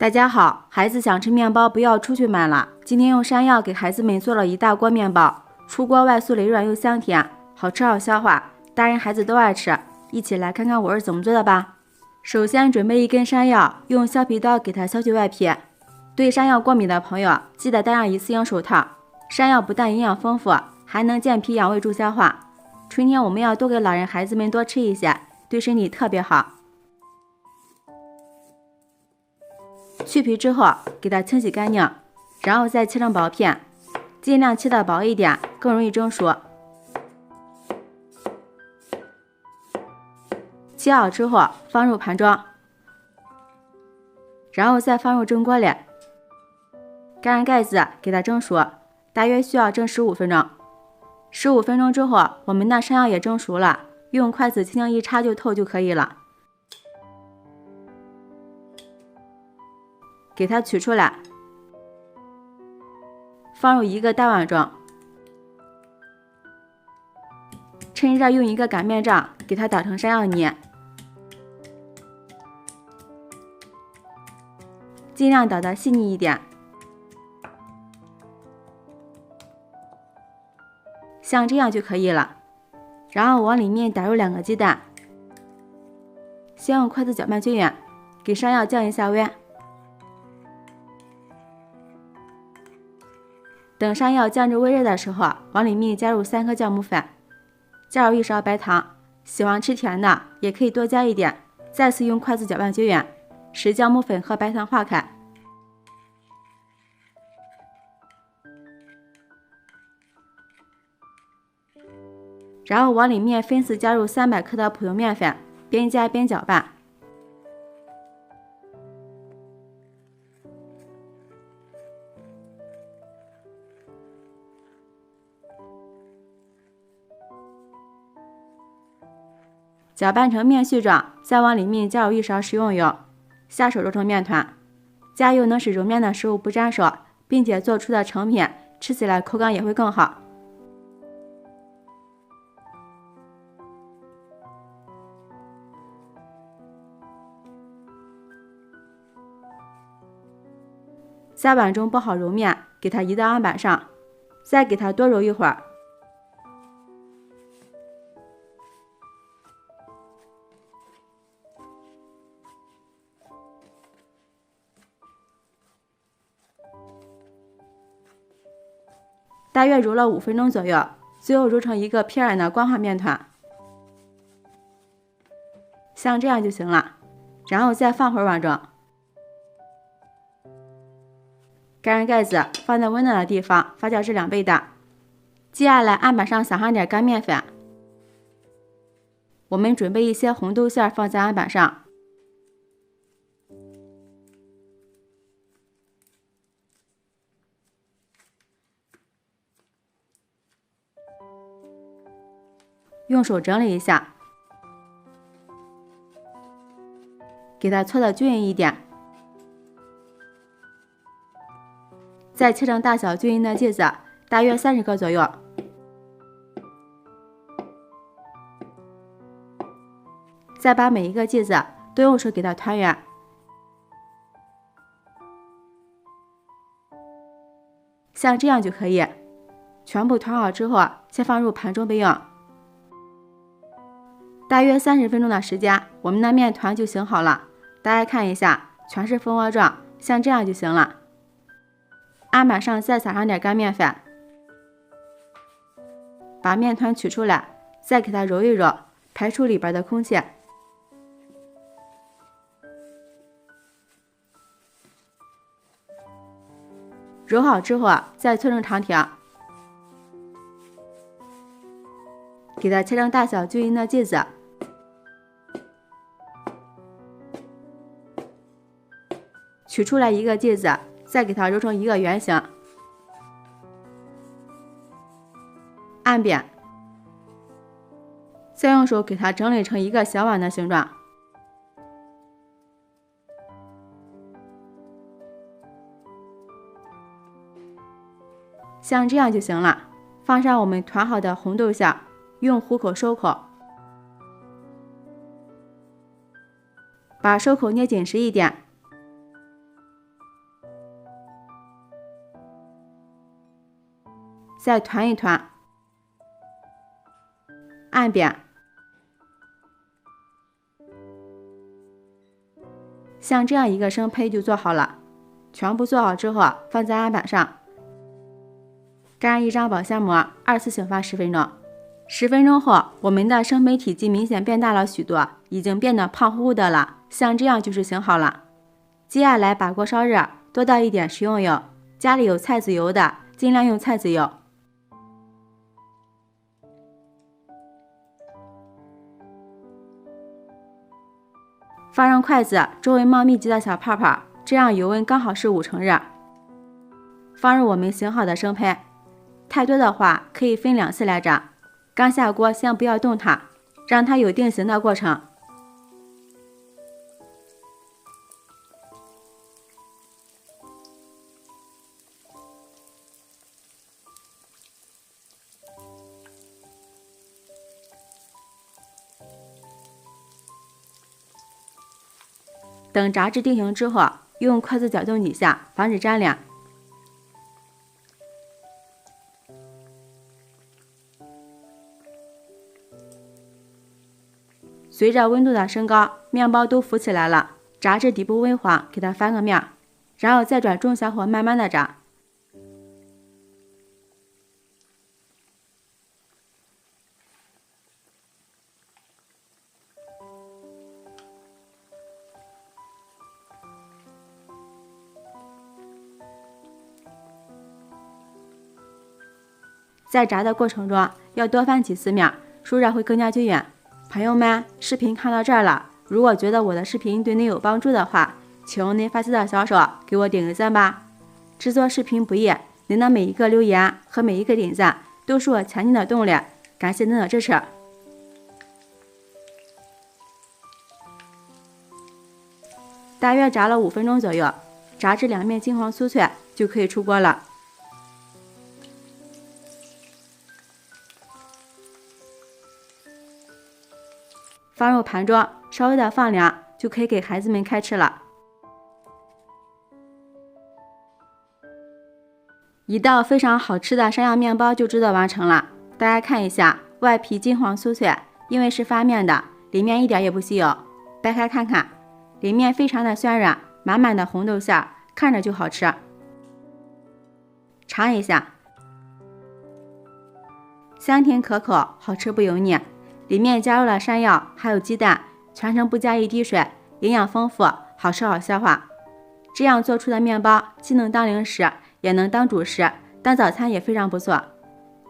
大家好，孩子想吃面包，不要出去买了。今天用山药给孩子们做了一大锅面包，出锅外酥，雷软又香甜，好吃好消化，大人孩子都爱吃。一起来看看我是怎么做的吧。首先准备一根山药，用削皮刀给它削去外皮。对山药过敏的朋友，记得戴上一次性手套。山药不但营养丰富，还能健脾养胃助消化。春天我们要多给老人孩子们多吃一些，对身体特别好。去皮之后，给它清洗干净，然后再切成薄片，尽量切的薄一点，更容易蒸熟。切好之后放入盘中，然后再放入蒸锅里，盖上盖子给它蒸熟，大约需要蒸15分钟。15分钟之后，我们的山药也蒸熟了，用筷子轻轻一插就透就可以了。给它取出来，放入一个大碗中，趁热用一个擀面杖给它捣成山药泥，尽量捣得细腻一点，像这样就可以了。然后往里面打入2个鸡蛋，先用筷子搅拌均匀，给山药降一下温。等山药酱汁微热的时候，往里面加入3颗酵母粉，加入1勺白糖，喜欢吃甜的也可以多加一点。再次用筷子搅拌均匀，使酵母粉和白糖化开。然后往里面分次加入300克的普通面粉，边加边搅拌。搅拌成面絮状，再往里面加入1勺食用油，下手揉成面团。加油能使揉面的时候不粘手，并且做出的成品吃起来口感也会更好。在碗中包好揉面，给它移到案板上，再给它多揉一会儿。大约揉了5分钟左右，最后揉成一个偏软的光滑面团，像这样就行了。然后再放回碗中，盖上盖子，放在温暖的地方发酵至2倍大。接下来案板上撒上点干面粉，我们准备一些红豆馅放在案板上。用手整理一下，给它搓得均匀一点，再切成大小均匀的剂子，大约30个左右。再把每一个剂子都用手给它团圆，像这样就可以。全部团好之后，先放入盘中备用。大约30分钟的时间，我们的面团就醒好了。大家看一下，全是蜂窝状，像这样就行了。案板上再撒上点干面粉，把面团取出来，再给它揉一揉，排出里边的空气。揉好之后，再搓成长条，给它切成大小均匀的剂子。取出来一个剂子，再给它揉成一个圆形，按扁，再用手给它整理成一个小碗的形状。像这样就行了。放上我们团好的红豆馅，用虎口收口，把收口捏紧实一点，再团一团，按扁。像这样一个生胚就做好了。全部做好之后，放在案板上，盖上一张保鲜膜，2次醒发10分钟。10分钟后，我们的生胚体积明显变大了许多，已经变得胖乎乎的了，像这样就是醒好了。接下来把锅烧热，多倒一点食用油，家里有菜籽油的尽量用菜籽油。放上筷子，周围冒密集的小泡泡，这样油温刚好是5成热。放入我们醒好的生胚，太多的话可以分2次来炸。刚下锅先不要动它，让它有定型的过程。等炸至定型之后，用筷子搅动几下，防止粘连。随着温度的升高，面包都浮起来了，炸至底部微黄，给它翻个面，然后再转中小火慢慢的炸。在炸的过程中，要多翻几次面，熟热会更加均匀。朋友们，视频看到这儿了，如果觉得我的视频对您有帮助的话，请用您发财的小手给我点个赞吧。制作视频不易，您的每一个留言和每一个点赞都是我前进的动力，感谢您的支持。大约炸了5分钟左右，炸至两面金黄酥脆就可以出锅了。放入盘中，稍微的放凉，就可以给孩子们开吃了。一道非常好吃的山药面包就制作完成了。大家看一下，外皮金黄酥脆，因为是发面的，里面一点也不吸油。掰开看看，里面非常的暄软，满满的红豆馅，看着就好吃。尝一下，香甜可口，好吃不油腻。里面加入了山药，还有鸡蛋，全程不加一滴水，营养丰富，好吃好消化。这样做出的面包既能当零食，也能当主食，当早餐也非常不错。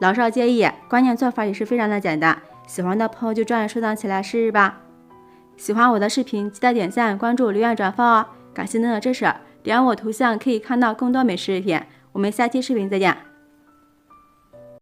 老少皆宜，关键做法也是非常的简单。喜欢的朋友就抓紧收藏起来试试吧。喜欢我的视频，记得点赞、关注、留言、转发哦！感谢您的支持，点我头像可以看到更多美食视频。我们下期视频再见。